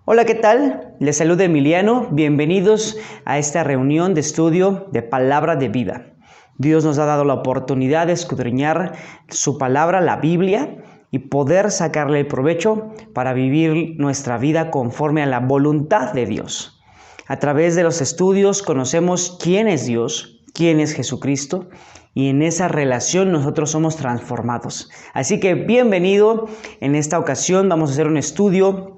Hola, ¿qué tal? Les saluda Emiliano. Bienvenidos a esta reunión de estudio de Palabra de Vida. Dios nos ha dado la oportunidad de escudriñar su palabra, la Biblia, y poder sacarle el provecho para vivir nuestra vida conforme a la voluntad de Dios. A través de los estudios conocemos quién es Dios, quién es Jesucristo, y en esa relación nosotros somos transformados. Así que bienvenido. En esta ocasión vamos a hacer un estudio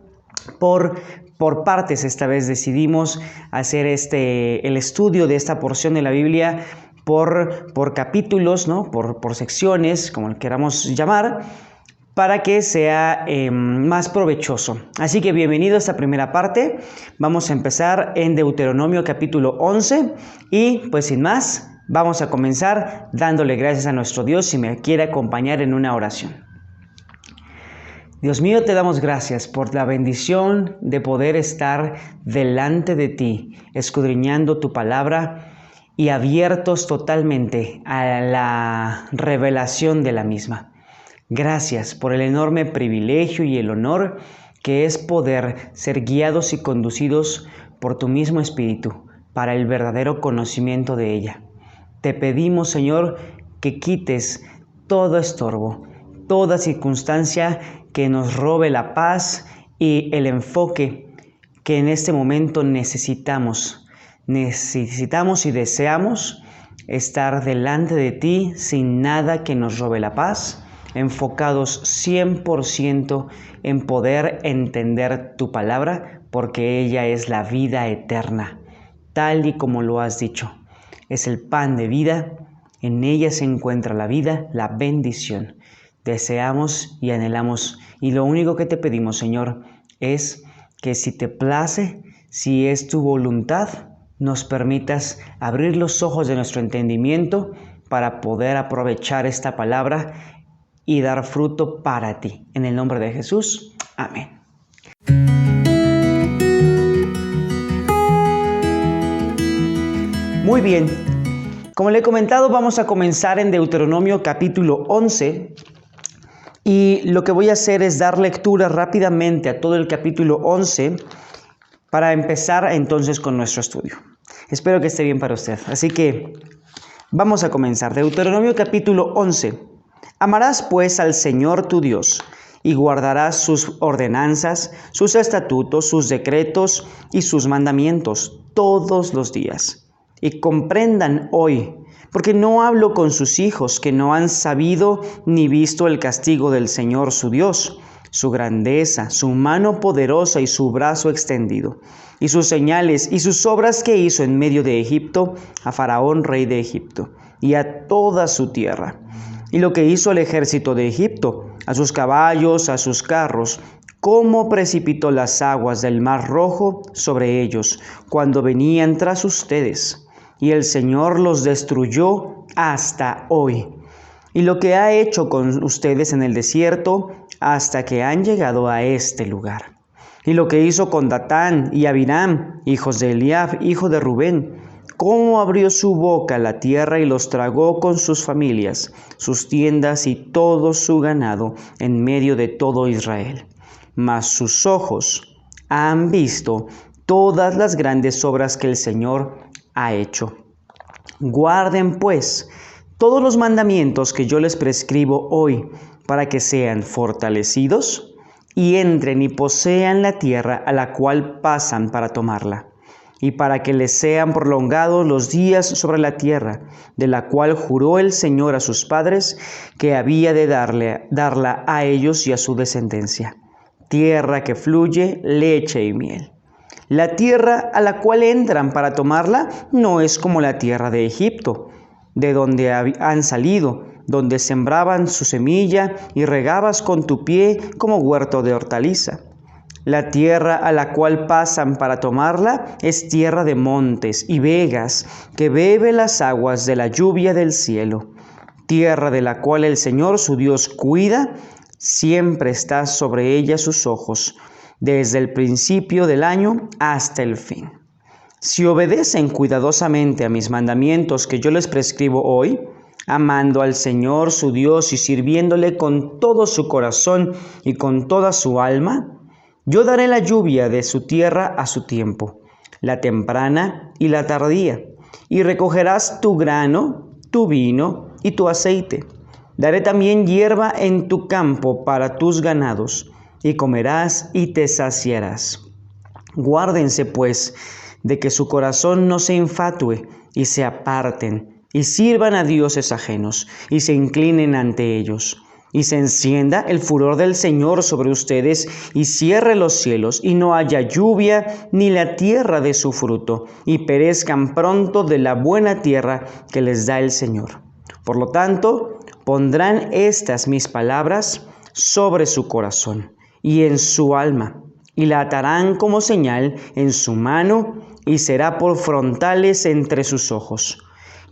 por partes. Esta vez decidimos hacer el estudio de esta porción de la Biblia por capítulos, ¿no? por secciones, como le queramos llamar, para que sea más provechoso. Así que bienvenido a esta primera parte. Vamos a empezar en Deuteronomio capítulo 11 y pues sin más, vamos a comenzar dándole gracias a nuestro Dios si me quiere acompañar en una oración. Dios mío, te damos gracias por la bendición de poder estar delante de ti, escudriñando tu palabra y abiertos totalmente a la revelación de la misma. Gracias por el enorme privilegio y el honor que es poder ser guiados y conducidos por tu mismo Espíritu para el verdadero conocimiento de ella. Te pedimos, Señor, que quites todo estorbo, toda circunstancia que nos robe la paz y el enfoque que en este momento necesitamos y deseamos estar delante de ti sin nada que nos robe la paz, enfocados 100% en poder entender tu palabra, porque ella es la vida eterna, tal y como lo has dicho. Es el pan de vida, en ella se encuentra la vida, la bendición. Deseamos y anhelamos, y lo único que te pedimos, Señor, es que si te place, si es tu voluntad, nos permitas abrir los ojos de nuestro entendimiento para poder aprovechar esta palabra y dar fruto para ti. En el nombre de Jesús, amén. Muy bien, como le he comentado, vamos a comenzar en Deuteronomio capítulo 11. Y lo que voy a hacer es dar lectura rápidamente a todo el capítulo 11 para empezar entonces con nuestro estudio. Espero que esté bien para usted. Así que vamos a comenzar. Deuteronomio capítulo 11. Amarás pues al Señor tu Dios y guardarás sus ordenanzas, sus estatutos, sus decretos y sus mandamientos todos los días. Y comprendan hoy, porque no hablo con sus hijos que no han sabido ni visto el castigo del Señor su Dios, su grandeza, su mano poderosa y su brazo extendido, y sus señales y sus obras que hizo en medio de Egipto, a Faraón rey de Egipto, y a toda su tierra, y lo que hizo el ejército de Egipto, a sus caballos, a sus carros, cómo precipitó las aguas del mar rojo sobre ellos, cuando venían tras ustedes. Y el Señor los destruyó hasta hoy. Y lo que ha hecho con ustedes en el desierto hasta que han llegado a este lugar. Y lo que hizo con Datán y Abiram, hijos de Eliab, hijo de Rubén, cómo abrió su boca la tierra y los tragó con sus familias, sus tiendas y todo su ganado en medio de todo Israel. Mas sus ojos han visto todas las grandes obras que el Señor ha hecho. Guarden pues todos los mandamientos que yo les prescribo hoy, para que sean fortalecidos y entren y posean la tierra a la cual pasan para tomarla, y para que les sean prolongados los días sobre la tierra, de la cual juró el Señor a sus padres que había de darla a ellos y a su descendencia, tierra que fluye leche y miel. La tierra a la cual entran para tomarla no es como la tierra de Egipto, de donde han salido, donde sembraban su semilla y regabas con tu pie como huerto de hortaliza. La tierra a la cual pasan para tomarla es tierra de montes y vegas, que bebe las aguas de la lluvia del cielo. Tierra de la cual el Señor su Dios cuida, siempre está sobre ella sus ojos, desde el principio del año hasta el fin. Si obedecen cuidadosamente a mis mandamientos que yo les prescribo hoy, amando al Señor su Dios y sirviéndole con todo su corazón y con toda su alma, Yo daré la lluvia de su tierra a su tiempo, la temprana y la tardía, y recogerás tu grano, tu vino y tu aceite. Daré también hierba en tu campo para tus ganados, y comerás y te saciarás. Guárdense, pues, de que su corazón no se infatúe y se aparten, y sirvan a dioses ajenos, y se inclinen ante ellos. Y se encienda el furor del Señor sobre ustedes, y cierre los cielos, y no haya lluvia, ni la tierra dé su fruto, y perezcan pronto de la buena tierra que les da el Señor. Por lo tanto, pondrán estas mis palabras sobre su corazón y en su alma, y la atarán como señal en su mano, y será por frontales entre sus ojos,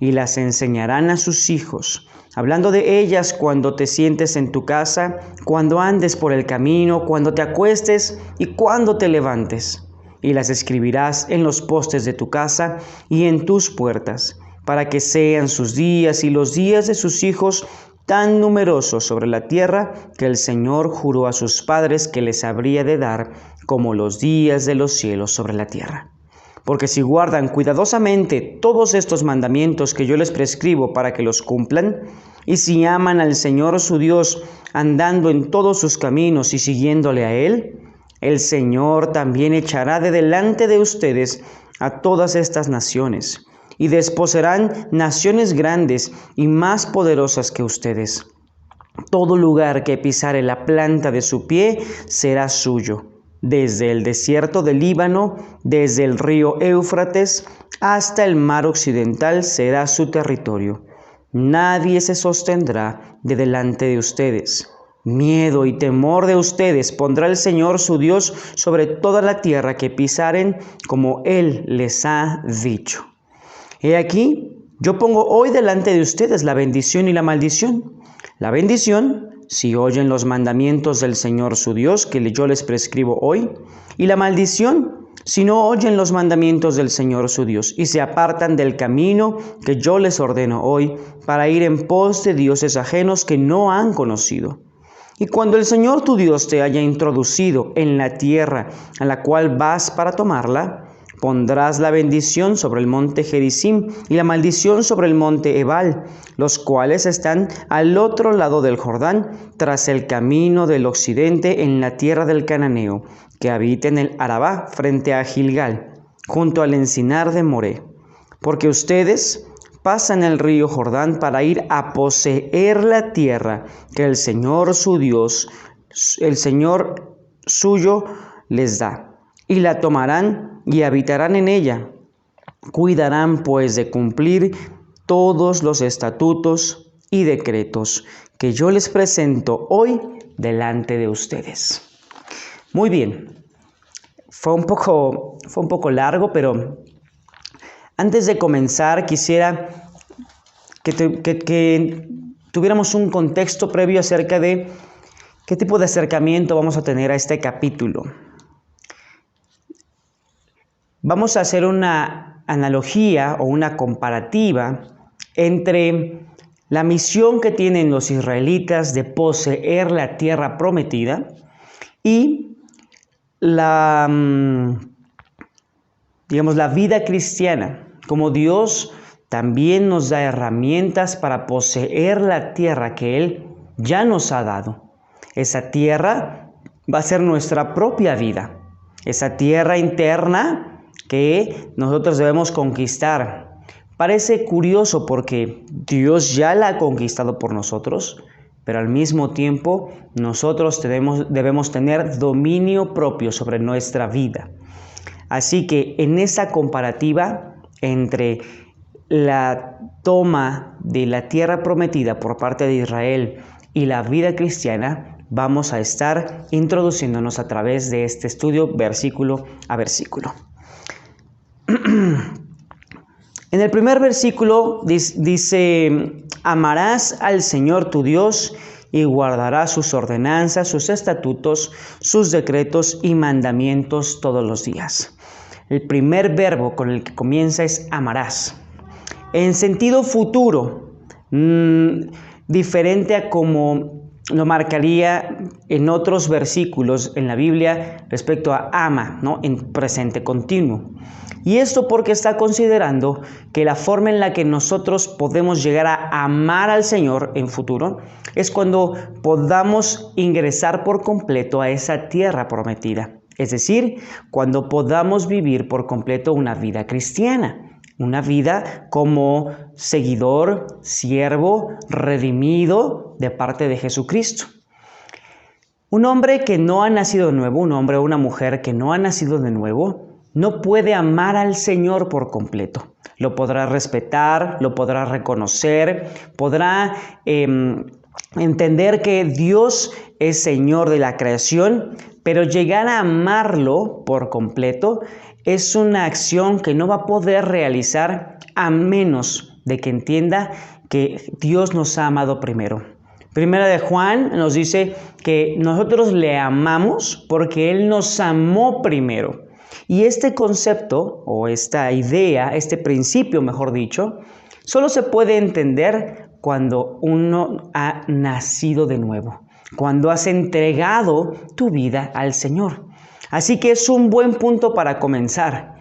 y las enseñarán a sus hijos, hablando de ellas cuando te sientes en tu casa, cuando andes por el camino, cuando te acuestes y cuando te levantes. Y las escribirás en los postes de tu casa y en tus puertas, para que sean sus días y los días de sus hijos tan numerosos sobre la tierra que el Señor juró a sus padres que les habría de dar, como los días de los cielos sobre la tierra. Porque si guardan cuidadosamente todos estos mandamientos que yo les prescribo para que los cumplan, y si aman al Señor su Dios, andando en todos sus caminos y siguiéndole a Él, el Señor también echará de delante de ustedes a todas estas naciones, y desposeerán naciones grandes y más poderosas que ustedes. Todo lugar que pisare la planta de su pie será suyo, desde el desierto del Líbano, desde el río Éufrates, hasta el mar occidental será su territorio. Nadie se sostendrá de delante de ustedes. Miedo y temor de ustedes pondrá el Señor su Dios sobre toda la tierra que pisaren, como Él les ha dicho. He aquí, yo pongo hoy delante de ustedes la bendición y la maldición. La bendición, si oyen los mandamientos del Señor su Dios, que yo les prescribo hoy, y la maldición, si no oyen los mandamientos del Señor su Dios, y se apartan del camino que yo les ordeno hoy, para ir en pos de dioses ajenos que no han conocido. Y cuando el Señor tu Dios te haya introducido en la tierra a la cual vas para tomarla, pondrás la bendición sobre el monte Gerizim y la maldición sobre el monte Ebal, los cuales están al otro lado del Jordán, tras el camino del occidente en la tierra del Cananeo, que habita en el Arabá frente a Gilgal, junto al encinar de Moré. Porque ustedes pasan el río Jordán para ir a poseer la tierra que el Señor su Dios, el Señor suyo, les da, y la tomarán y habitarán en ella. Cuidarán pues de cumplir todos los estatutos y decretos que yo les presento hoy delante de ustedes. Muy bien, fue un poco largo, pero antes de comenzar quisiera que tuviéramos un contexto previo acerca de qué tipo de acercamiento vamos a tener a este capítulo. Vamos a hacer una analogía o una comparativa entre la misión que tienen los israelitas de poseer la tierra prometida y la vida cristiana, como Dios también nos da herramientas para poseer la tierra que Él ya nos ha dado. Esa tierra va a ser nuestra propia vida, esa tierra interna que nosotros debemos conquistar. Parece curioso porque Dios ya la ha conquistado por nosotros, pero al mismo tiempo nosotros debemos tener dominio propio sobre nuestra vida. Así que en esa comparativa entre la toma de la tierra prometida por parte de Israel y la vida cristiana, vamos a estar introduciéndonos a través de este estudio versículo a versículo. En el primer versículo dice: amarás al Señor tu Dios y guardarás sus ordenanzas, sus estatutos, sus decretos y mandamientos todos los días. El primer verbo con el que comienza es amarás. En sentido futuro, diferente a como lo marcaría en otros versículos en la Biblia respecto a ama, ¿no? En presente continuo. Y esto porque está considerando que la forma en la que nosotros podemos llegar a amar al Señor en futuro es cuando podamos ingresar por completo a esa tierra prometida. Es decir, cuando podamos vivir por completo una vida cristiana, una vida como seguidor, siervo, redimido de parte de Jesucristo. Un hombre que no ha nacido de nuevo, un hombre o una mujer que no ha nacido de nuevo, no puede amar al Señor por completo. Lo podrá respetar, lo podrá reconocer, podrá entender que Dios es Señor de la creación, pero llegar a amarlo por completo es una acción que no va a poder realizar a menos de que entienda que Dios nos ha amado primero. Primera de Juan nos dice que nosotros le amamos porque Él nos amó primero. Y este concepto, o esta idea, este principio, mejor dicho, solo se puede entender cuando uno ha nacido de nuevo, cuando has entregado tu vida al Señor. Así que es un buen punto para comenzar.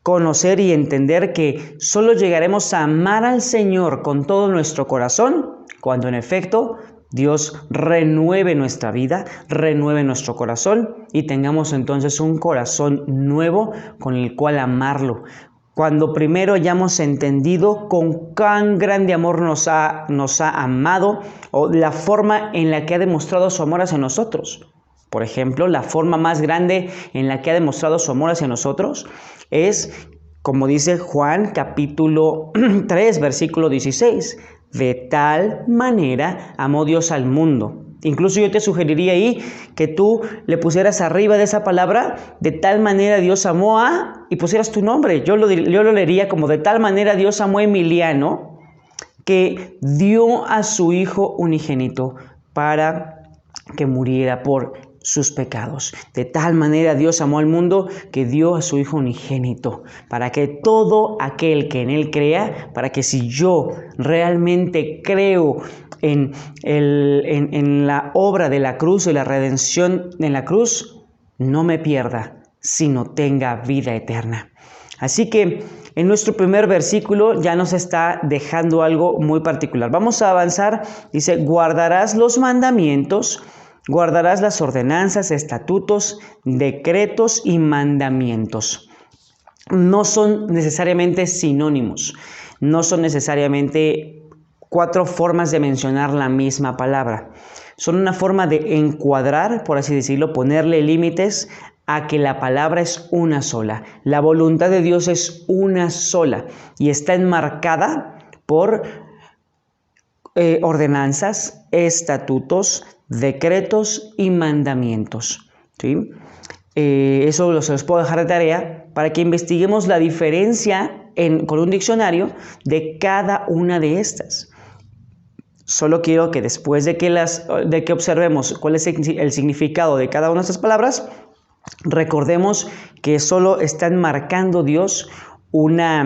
Conocer y entender que solo llegaremos a amar al Señor con todo nuestro corazón cuando en efecto Dios renueve nuestra vida, renueve nuestro corazón y tengamos entonces un corazón nuevo con el cual amarlo. Cuando primero hayamos entendido con cuán grande amor nos ha amado o la forma en la que ha demostrado su amor hacia nosotros. Por ejemplo, la forma más grande en la que ha demostrado su amor hacia nosotros es, como dice Juan capítulo 3, versículo 16, de tal manera amó Dios al mundo. Incluso yo te sugeriría ahí que tú le pusieras arriba de esa palabra, de tal manera Dios amó a, y pusieras tu nombre. Yo lo leería como de tal manera Dios amó a Emiliano, que dio a su Hijo unigénito para que muriera por sus pecados. De tal manera Dios amó al mundo que dio a su Hijo unigénito, para que todo aquel que en Él crea, para que si yo realmente creo en la obra de la cruz y la redención en la cruz, no me pierda, sino tenga vida eterna. Así que en nuestro primer versículo ya nos está dejando algo muy particular. Vamos a avanzar. Dice, guardarás los mandamientos, guardarás las ordenanzas, estatutos, decretos y mandamientos. No son necesariamente sinónimos, no son necesariamente cuatro formas de mencionar la misma palabra. Son una forma de encuadrar, por así decirlo, ponerle límites a que la palabra es una sola. La voluntad de Dios es una sola y está enmarcada por ordenanzas, estatutos, decretos y mandamientos. ¿Sí? Eso se los puedo dejar de tarea para que investiguemos la diferencia con un diccionario de cada una de estas. Solo quiero que después de que observemos cuál es el significado de cada una de estas palabras, recordemos que solo está enmarcando Dios una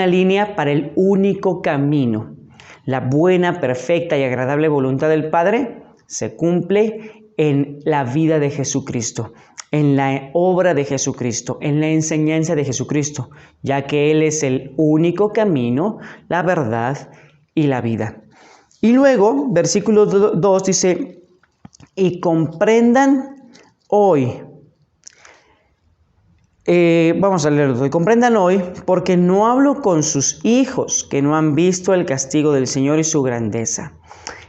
línea para el único camino. La buena, perfecta y agradable voluntad del Padre se cumple en la vida de Jesucristo, en la obra de Jesucristo, en la enseñanza de Jesucristo, ya que Él es el único camino, la verdad y la vida. Y luego, versículo 2 dice, y comprendan hoy. Vamos a leerlo. Y comprendan hoy, porque no hablo con sus hijos, que no han visto el castigo del Señor y su grandeza.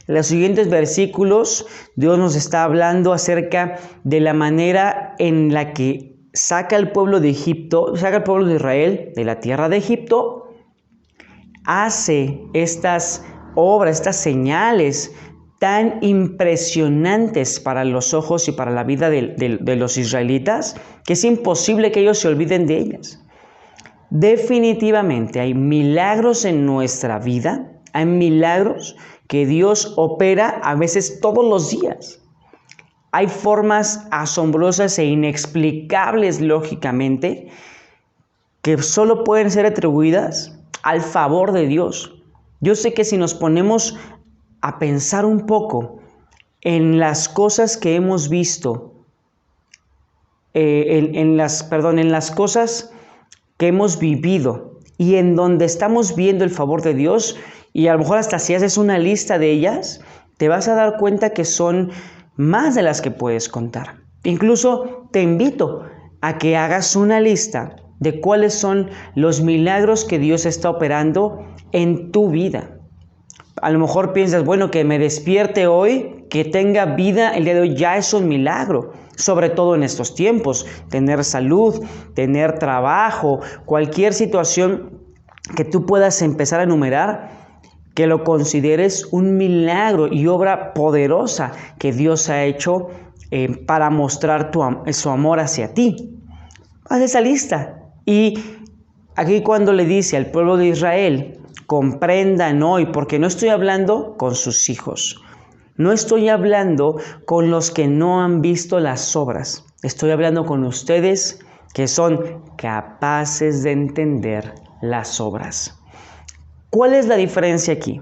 En los siguientes versículos, Dios nos está hablando acerca de la manera en la que saca al pueblo de Egipto, saca al pueblo de Israel de la tierra de Egipto, hace estas obras, estas señales tan impresionantes para los ojos y para la vida de los israelitas, que es imposible que ellos se olviden de ellas. Definitivamente hay milagros en nuestra vida, hay milagros que Dios opera a veces todos los días. Hay formas asombrosas e inexplicables, lógicamente, que solo pueden ser atribuidas al favor de Dios. Yo sé que si nos ponemos a pensar un poco en las cosas que hemos visto, en las cosas que hemos vivido y en donde estamos viendo el favor de Dios, y a lo mejor hasta si haces una lista de ellas, te vas a dar cuenta que son más de las que puedes contar. Incluso te invito a que hagas una lista de cuáles son los milagros que Dios está operando en tu vida. A lo mejor piensas, bueno, que me despierte hoy, que tenga vida el día de hoy, ya es un milagro. Sobre todo en estos tiempos, tener salud, tener trabajo, cualquier situación que tú puedas empezar a enumerar, que lo consideres un milagro y obra poderosa que Dios ha hecho para mostrar su amor hacia ti. Haz esa lista. Y aquí cuando le dice al pueblo de Israel, comprendan hoy, porque no estoy hablando con sus hijos, no estoy hablando con los que no han visto las obras, estoy hablando con ustedes que son capaces de entender las obras. ¿Cuál es la diferencia aquí?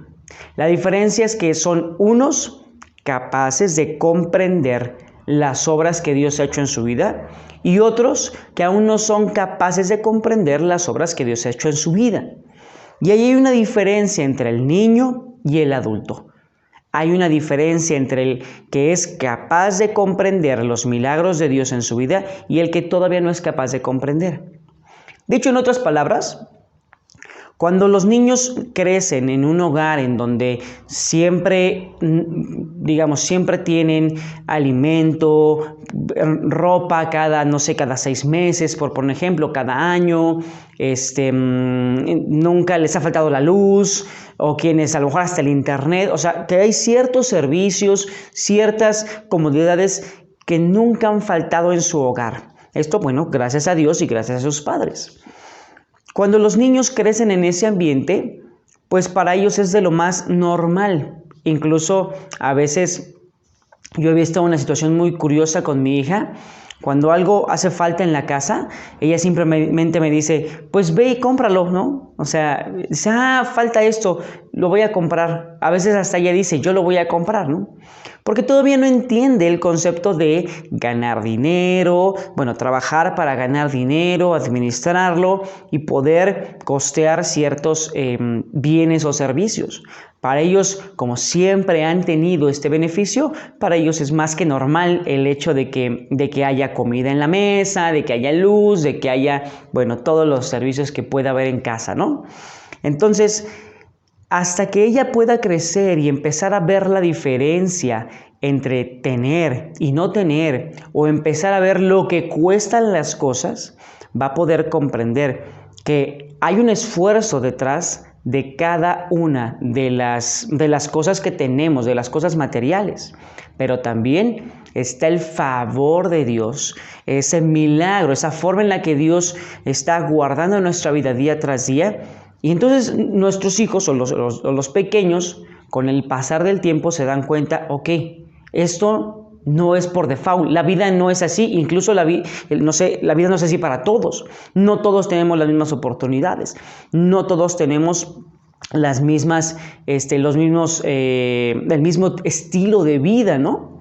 La diferencia es que son unos capaces de comprender las obras que Dios ha hecho en su vida y otros que aún no son capaces de comprender las obras que Dios ha hecho en su vida. Y ahí hay una diferencia entre el niño y el adulto. Hay una diferencia entre el que es capaz de comprender los milagros de Dios en su vida y el que todavía no es capaz de comprender. Dicho en otras palabras, cuando los niños crecen en un hogar en donde siempre tienen alimento, ropa cada 6 meses, por ejemplo, cada año, nunca les ha faltado la luz, o quienes a lo mejor hasta el internet, o sea, que hay ciertos servicios, ciertas comodidades que nunca han faltado en su hogar. Esto, bueno, gracias a Dios y gracias a sus padres. Cuando los niños crecen en ese ambiente, pues para ellos es de lo más normal. Incluso a veces yo he visto una situación muy curiosa con mi hija. Cuando algo hace falta en la casa, ella simplemente me dice, pues ve y cómpralo, ¿no? O sea, dice, falta esto, lo voy a comprar. A veces hasta ella dice, yo lo voy a comprar, ¿no? Porque todavía no entiende el concepto de ganar dinero, trabajar para ganar dinero, administrarlo y poder costear ciertos bienes o servicios. Para ellos, como siempre han tenido este beneficio, para ellos es más que normal el hecho de que haya comida en la mesa, de que haya luz, de que haya, todos los servicios que pueda haber en casa, ¿no? Entonces, hasta que ella pueda crecer y empezar a ver la diferencia entre tener y no tener, o empezar a ver lo que cuestan las cosas, va a poder comprender que hay un esfuerzo detrás de cada una de las cosas que tenemos, de las cosas materiales. Pero también está el favor de Dios, ese milagro, esa forma en la que Dios está guardando nuestra vida día tras día. Y entonces nuestros hijos o los pequeños, con el pasar del tiempo, se dan cuenta, ok, esto no es por default, la vida no es así, incluso la vida no es así para todos. No todos tenemos las mismas oportunidades, no todos tenemos el mismo estilo de vida, ¿no?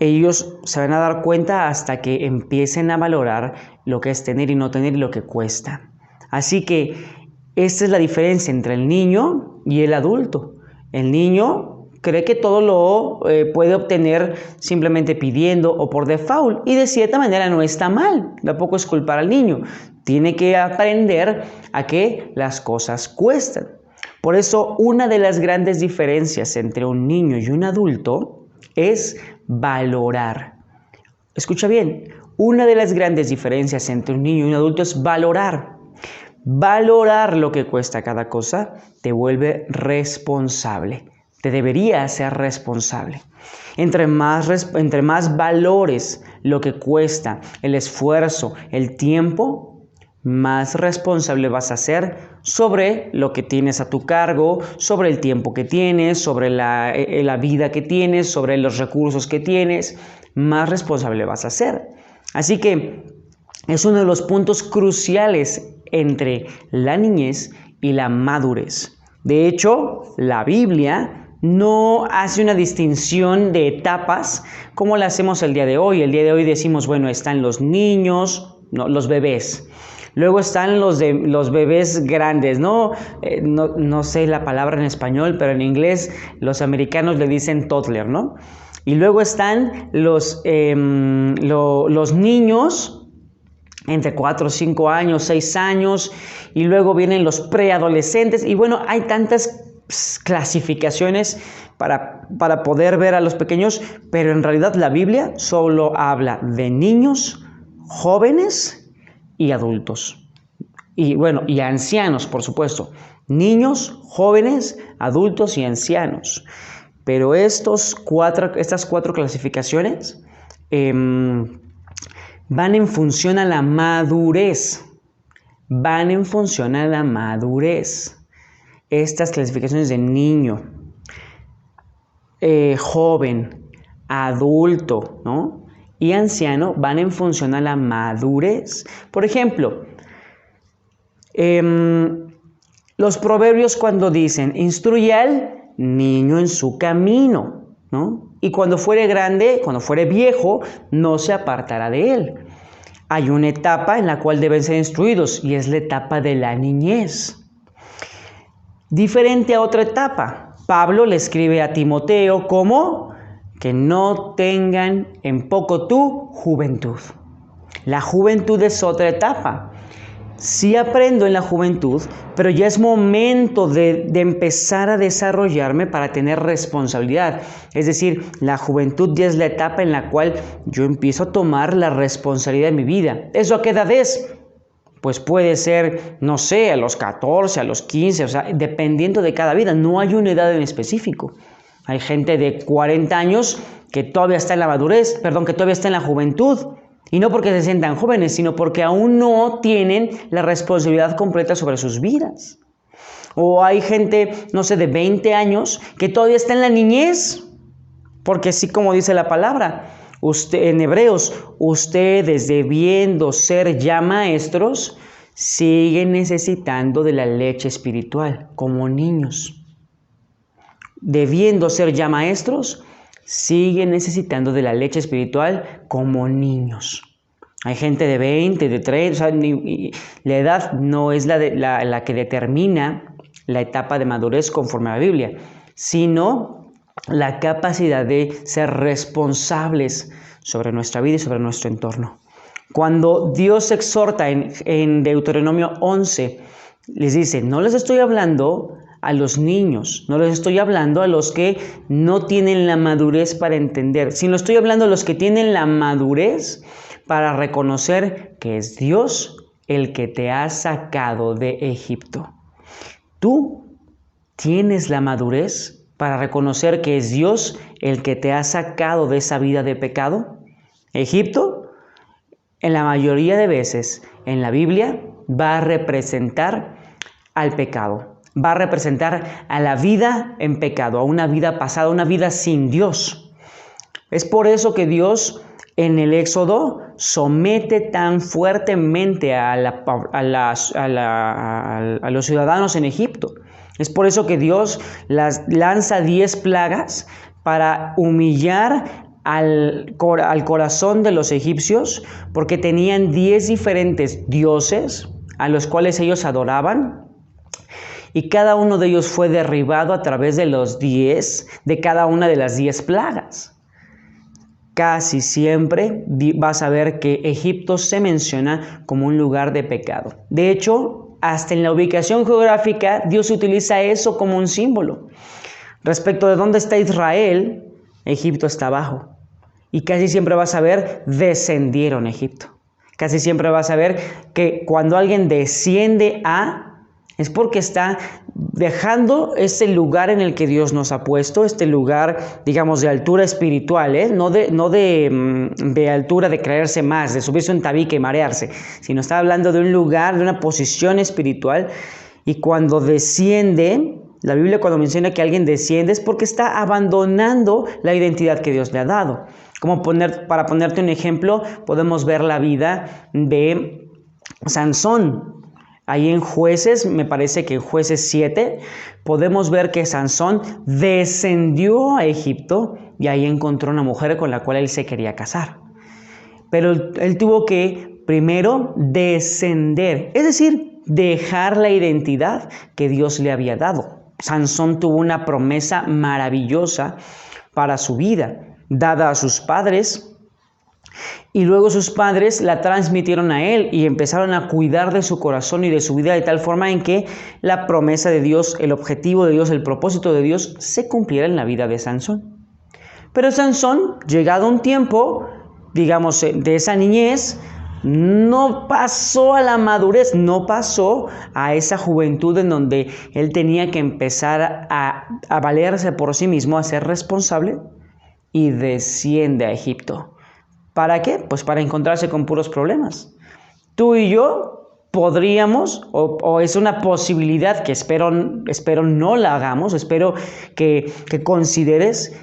Ellos se van a dar cuenta hasta que empiecen a valorar lo que es tener y no tener y lo que cuesta. Así que esta es la diferencia entre el niño y el adulto. El niño cree que todo lo puede obtener simplemente pidiendo o por default, y de cierta manera no está mal, tampoco es culpar al niño. Tiene que aprender a que las cosas cuestan. Por eso, una de las grandes diferencias entre un niño y un adulto es valorar. Escucha bien, una de las grandes diferencias entre un niño y un adulto es valorar. Valorar lo que cuesta cada cosa te vuelve responsable. Te debería ser responsable. Entre más valores lo que cuesta, el esfuerzo, el tiempo, más responsable vas a ser sobre lo que tienes a tu cargo, sobre el tiempo que tienes, sobre la vida que tienes, sobre los recursos que tienes. Más responsable vas a ser. Así que es uno de los puntos cruciales entre la niñez y la madurez. De hecho, la Biblia no hace una distinción de etapas como la hacemos el día de hoy. El día de hoy decimos, bueno, están los niños, no, los bebés. Luego están los bebés grandes, ¿no? No sé la palabra en español, pero en inglés los americanos le dicen toddler, ¿no? Y luego están los niños entre 4, 5 años, 6 años, y luego vienen los preadolescentes. Y bueno, hay tantas clasificaciones para poder ver a los pequeños, pero en realidad la Biblia solo habla de niños, jóvenes y adultos. Y bueno, y ancianos, por supuesto. Niños, jóvenes, adultos y ancianos. Pero estas cuatro clasificaciones van en función a la madurez. Van en función a la madurez. Estas clasificaciones de niño, joven, adulto, ¿no? Y anciano van en función a la madurez. Por ejemplo, los proverbios cuando dicen, instruye al niño en su camino, ¿no? Y cuando fuere grande, cuando fuere viejo, no se apartará de él. Hay una etapa en la cual deben ser instruidos y es la etapa de la niñez. Diferente a otra etapa, Pablo le escribe a Timoteo como que no tengan en poco tu juventud. La juventud es otra etapa. Sí aprendo en la juventud, pero ya es momento de empezar a desarrollarme para tener responsabilidad. Es decir, la juventud ya es la etapa en la cual yo empiezo a tomar la responsabilidad de mi vida. ¿Eso a qué edad es? Pues puede ser, no sé, a los 14, a los 15, o sea, dependiendo de cada vida. No hay una edad en específico. Hay gente de 40 años que todavía está en la madurez, que todavía está en la juventud. Y no porque se sientan jóvenes, sino porque aún no tienen la responsabilidad completa sobre sus vidas. O hay gente, no sé, de 20 años que todavía está en la niñez. Porque así como dice la palabra, en Hebreos, ustedes debiendo ser ya maestros, siguen necesitando de la leche espiritual como niños. Debiendo ser ya maestros, siguen necesitando de la leche espiritual como niños. Hay gente de 20, de 30, o sea, la edad no es la que determina la etapa de madurez conforme a la Biblia, sino la capacidad de ser responsables sobre nuestra vida y sobre nuestro entorno. Cuando Dios exhorta en Deuteronomio 11, les dice, no les estoy hablando a los niños, no les estoy hablando a los que no tienen la madurez para entender, sino estoy hablando a los que tienen la madurez para reconocer que es Dios el que te ha sacado de Egipto. ¿Tú tienes la madurez para reconocer que es Dios el que te ha sacado de esa vida de pecado? Egipto, en la mayoría de veces en la Biblia, va a representar al pecado. Va a representar a la vida en pecado, a una vida pasada, una vida sin Dios. Es por eso que Dios en el Éxodo somete tan fuertemente a los ciudadanos en Egipto. Es por eso que Dios lanza 10 plagas para humillar al corazón de los egipcios, porque tenían 10 diferentes dioses a los cuales ellos adoraban. Y cada uno de ellos fue derribado a través de cada una de las 10 plagas. Casi siempre vas a ver que Egipto se menciona como un lugar de pecado. De hecho, hasta en la ubicación geográfica, Dios utiliza eso como un símbolo. Respecto de dónde está Israel, Egipto está abajo. Y casi siempre vas a ver, descendieron a Egipto. Casi siempre vas a ver que cuando alguien desciende es porque está dejando ese lugar en el que Dios nos ha puesto, este lugar, digamos, de altura espiritual, no de altura de creerse más, de subirse un tabique y marearse, sino está hablando de un lugar, de una posición espiritual. Y cuando desciende, la Biblia cuando menciona que alguien desciende es porque está abandonando la identidad que Dios le ha dado. Para ponerte un ejemplo, podemos ver la vida de Sansón. Ahí en Jueces, me parece que en Jueces 7, podemos ver que Sansón descendió a Egipto y ahí encontró una mujer con la cual él se quería casar. Pero él tuvo que primero descender, es decir, dejar la identidad que Dios le había dado. Sansón tuvo una promesa maravillosa para su vida, dada a sus padres, y luego sus padres la transmitieron a él y empezaron a cuidar de su corazón y de su vida de tal forma en que la promesa de Dios, el objetivo de Dios, el propósito de Dios se cumpliera en la vida de Sansón. Pero Sansón, llegado un tiempo, digamos, de esa niñez, no pasó a la madurez, no pasó a esa juventud en donde él tenía que empezar a valerse por sí mismo, a ser responsable, y desciende a Egipto. ¿Para qué? Pues para encontrarse con puros problemas. Tú y yo podríamos, o es una posibilidad que espero no la hagamos, espero que consideres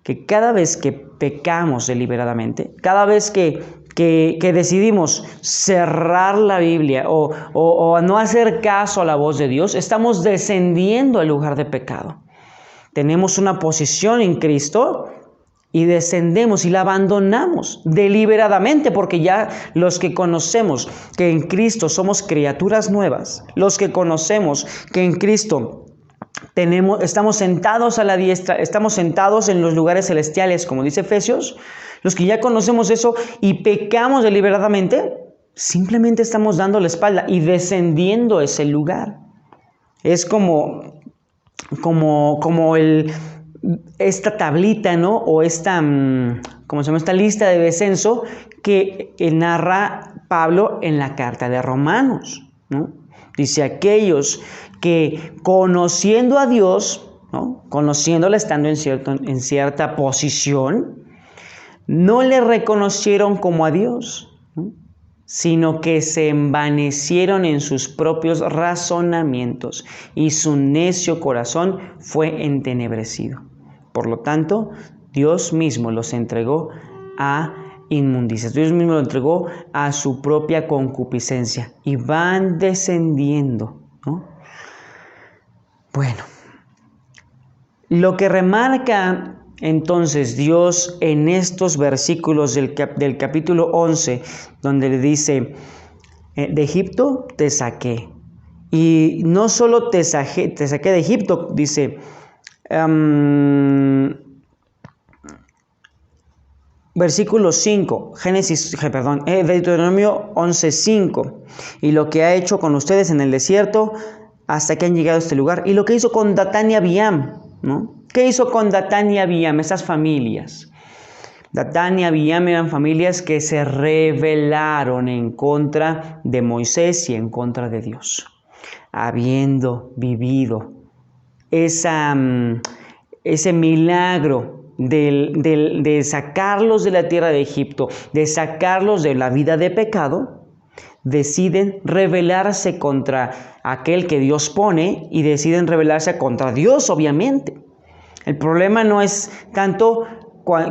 que cada vez que pecamos deliberadamente, cada vez que decidimos cerrar la Biblia o no hacer caso a la voz de Dios, estamos descendiendo al lugar de pecado. Tenemos una posición en Cristo y descendemos y la abandonamos deliberadamente, porque ya los que conocemos que en Cristo somos criaturas nuevas, los que conocemos que en Cristo estamos sentados a la diestra, estamos sentados en los lugares celestiales, como dice Efesios, los que ya conocemos eso y pecamos deliberadamente, simplemente estamos dando la espalda y descendiendo a ese lugar. Es como esta tablita, ¿no? O esta lista de descenso que narra Pablo en la carta de Romanos, ¿no? Dice: aquellos que conociendo a Dios, ¿no?, conociéndole, estando en cierta posición, no le reconocieron como a Dios, ¿no?, sino que se envanecieron en sus propios razonamientos y su necio corazón fue entenebrecido. Por lo tanto, Dios mismo los entregó a inmundicias. Dios mismo los entregó a su propia concupiscencia y van descendiendo, ¿no? Bueno, lo que remarca entonces Dios en estos versículos del capítulo 11, donde le dice: de Egipto te saqué. Y no solo te saqué de Egipto, dice, versículo 5, Deuteronomio 11:5, y lo que ha hecho con ustedes en el desierto hasta que han llegado a este lugar, y lo que hizo con Datán y Abiram, ¿no? ¿Qué hizo con Datán y Abiram, esas familias? Datán y Abiram eran familias que se rebelaron en contra de Moisés y en contra de Dios, habiendo vivido ese milagro de sacarlos de la tierra de Egipto, de sacarlos de la vida de pecado. Deciden rebelarse contra aquel que Dios pone y deciden rebelarse contra Dios, obviamente. El problema no es tanto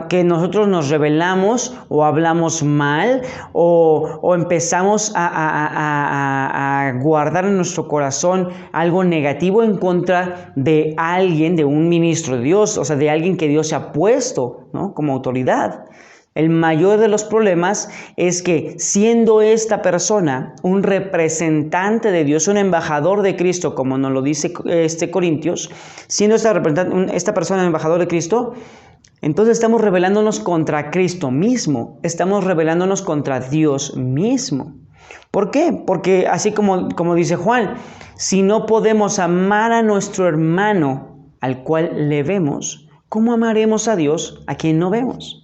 que nosotros nos rebelamos o hablamos mal o empezamos a guardar en nuestro corazón algo negativo en contra de alguien, de un ministro de Dios, o sea, de alguien que Dios se ha puesto, ¿no?, como autoridad. El mayor de los problemas es que, siendo esta persona un representante de Dios, un embajador de Cristo, como nos lo dice Corintios, siendo esta persona embajador de Cristo, entonces estamos rebelándonos contra Cristo mismo, estamos rebelándonos contra Dios mismo. ¿Por qué? Porque así como dice Juan, si no podemos amar a nuestro hermano al cual le vemos, ¿cómo amaremos a Dios a quien no vemos?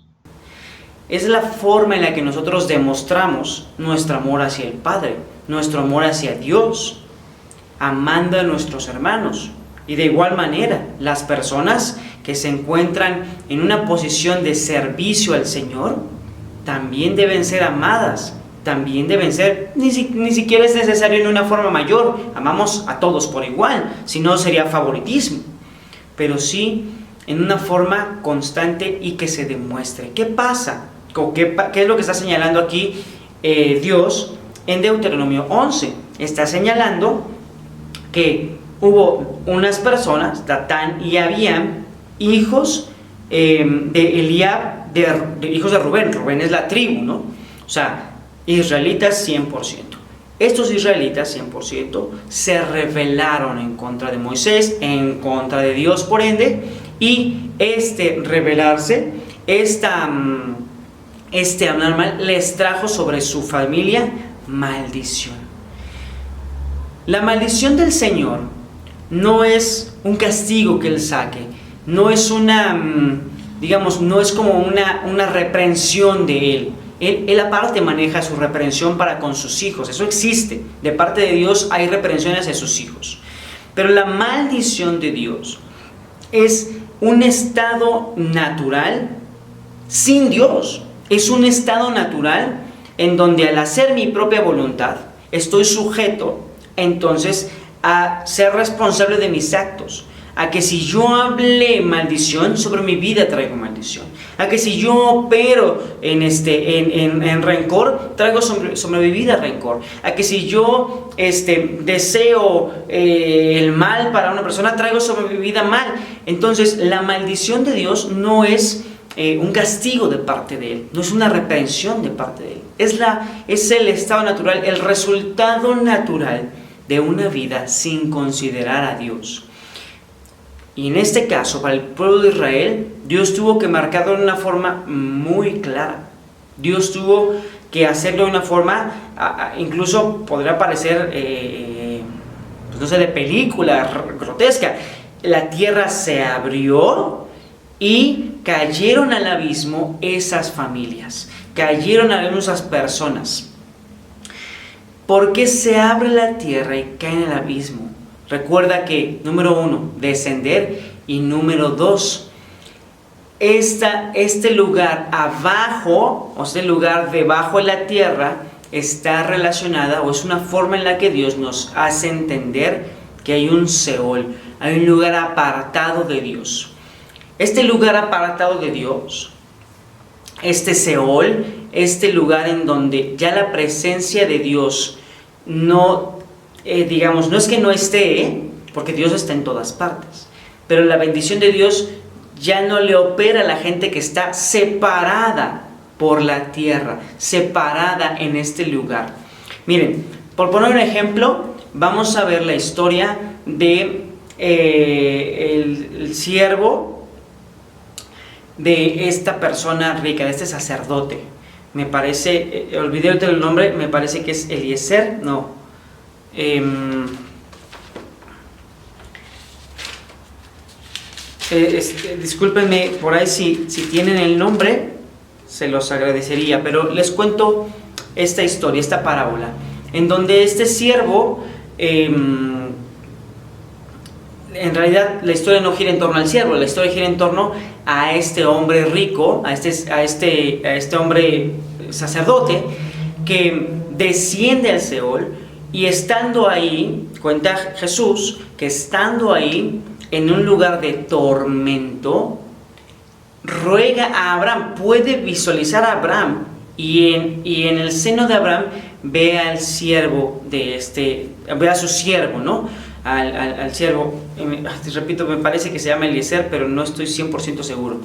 Es la forma en la que nosotros demostramos nuestro amor hacia el Padre, nuestro amor hacia Dios, amando a nuestros hermanos. Y de igual manera, las personas que se encuentran en una posición de servicio al Señor también deben ser amadas, también deben ser, ni siquiera es necesario en una forma mayor, amamos a todos por igual, si no sería favoritismo, pero sí en una forma constante y que se demuestre. ¿Qué pasa? ¿Qué es lo que está señalando aquí Dios en Deuteronomio 11? está señalando que hubo unas personas, Datán y Abiram, hijos de Eliab, hijos de Rubén. Rubén es la tribu, ¿no? O sea, israelitas 100%. Estos israelitas 100% se rebelaron en contra de Moisés, en contra de Dios por ende, y rebelarse, hablar mal, les trajo sobre su familia maldición. La maldición del Señor no es un castigo que Él saque, no es no es como una reprensión de Él. Él aparte maneja su reprensión para con sus hijos, eso existe. De parte de Dios hay reprensiones a sus hijos. Pero la maldición de Dios es un estado natural sin Dios. Es un estado natural en donde al hacer mi propia voluntad estoy sujeto entonces a ser responsable de mis actos, a que si yo hablé maldición, sobre mi vida traigo maldición, a que si yo opero en rencor, traigo sobre mi vida rencor, a que si yo deseo el mal para una persona, traigo sobre mi vida mal. Entonces la maldición de Dios no es un castigo de parte de Él, no es una reprensión de parte de Él, es el estado natural, el resultado natural de una vida sin considerar a Dios. Y en este caso, para el pueblo de Israel, Dios tuvo que marcarlo de una forma muy clara. Dios tuvo que hacerlo de una forma, incluso podría parecer, de película grotesca. La tierra se abrió y cayeron al abismo esas familias, cayeron al abismo esas personas. ¿Por qué se abre la tierra y cae en el abismo? Recuerda que, número 1, descender, y número 2, este lugar abajo, o este lugar debajo de la tierra, está relacionada, o es una forma en la que Dios nos hace entender que hay un Seol, hay un lugar apartado de Dios. Este lugar apartado de Dios, este Seol, este lugar en donde ya la presencia de Dios no es que no esté, porque Dios está en todas partes, pero la bendición de Dios ya no le opera a la gente que está separada por la tierra, separada en este lugar. Miren, por poner un ejemplo, vamos a ver la historia de el siervo de esta persona rica, de este sacerdote. Me parece, olvidé el nombre, me parece que es Eliezer, no. Discúlpenme por ahí si tienen el nombre, se los agradecería, pero les cuento esta historia, esta parábola, en donde este siervo, en realidad la historia no gira en torno al siervo, la historia gira en torno a este hombre rico, a este hombre sacerdote, que desciende al Seol. Y estando ahí, cuenta Jesús, que estando ahí en un lugar de tormento, ruega a Abraham, puede visualizar a Abraham, y en el seno de Abraham ve al siervo ve a su siervo, ¿no? Al siervo, repito, me parece que se llama Eliezer, pero no estoy 100% seguro.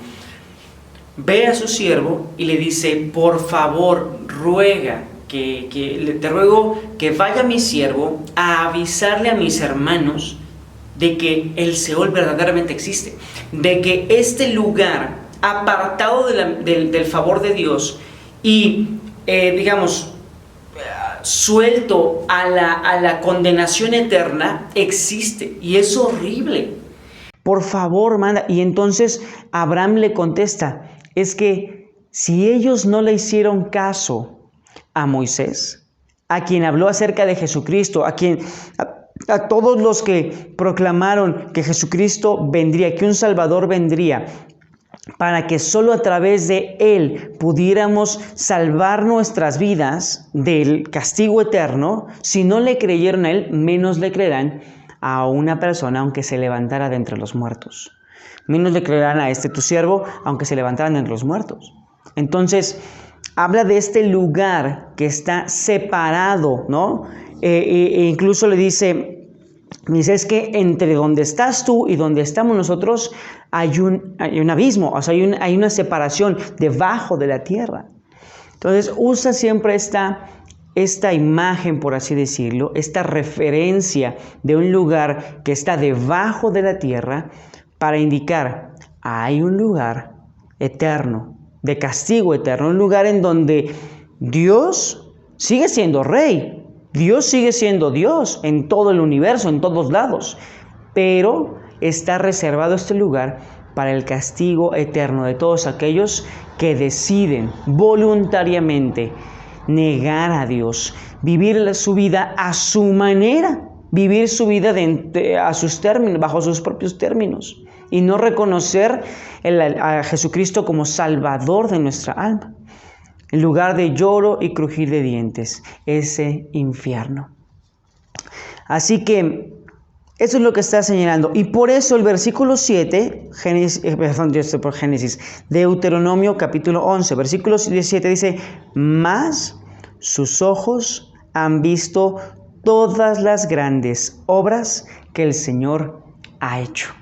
Ve a su siervo y le dice: por favor, ruega, te ruego que vaya mi siervo a avisarle a mis hermanos de que el Seol verdaderamente existe, de que este lugar apartado del favor de Dios y suelto a la condenación eterna existe, y es horrible. Por favor, manda. Y entonces Abraham le contesta: es que si ellos no le hicieron caso a Moisés, a quien habló acerca de Jesucristo, a todos los que proclamaron que Jesucristo vendría, que un Salvador vendría, para que solo a través de Él pudiéramos salvar nuestras vidas del castigo eterno, si no le creyeron a Él, menos le creerán a una persona aunque se levantara de entre los muertos. Menos le creerán a tu siervo aunque se levantaran de entre los muertos. Entonces, habla de este lugar que está separado, ¿no? e incluso le dice, es que entre donde estás tú y donde estamos nosotros hay un abismo, o sea, hay una separación debajo de la tierra. Entonces usa siempre esta imagen, por así decirlo, esta referencia de un lugar que está debajo de la tierra para indicar, hay un lugar eterno, de castigo eterno, un lugar en donde Dios sigue siendo rey, Dios sigue siendo Dios en todo el universo, en todos lados, pero está reservado este lugar para el castigo eterno de todos aquellos que deciden voluntariamente negar a Dios, vivir su vida a su manera, vivir su vida a sus términos, bajo sus propios términos, y no reconocer a Jesucristo como Salvador de nuestra alma. En lugar de lloro y crujir de dientes, ese infierno. Así que eso es lo que está señalando. Y por eso el versículo 7, Deuteronomio capítulo 11, versículo 17 dice, mas sus ojos han visto todas las grandes obras que el Señor ha hecho.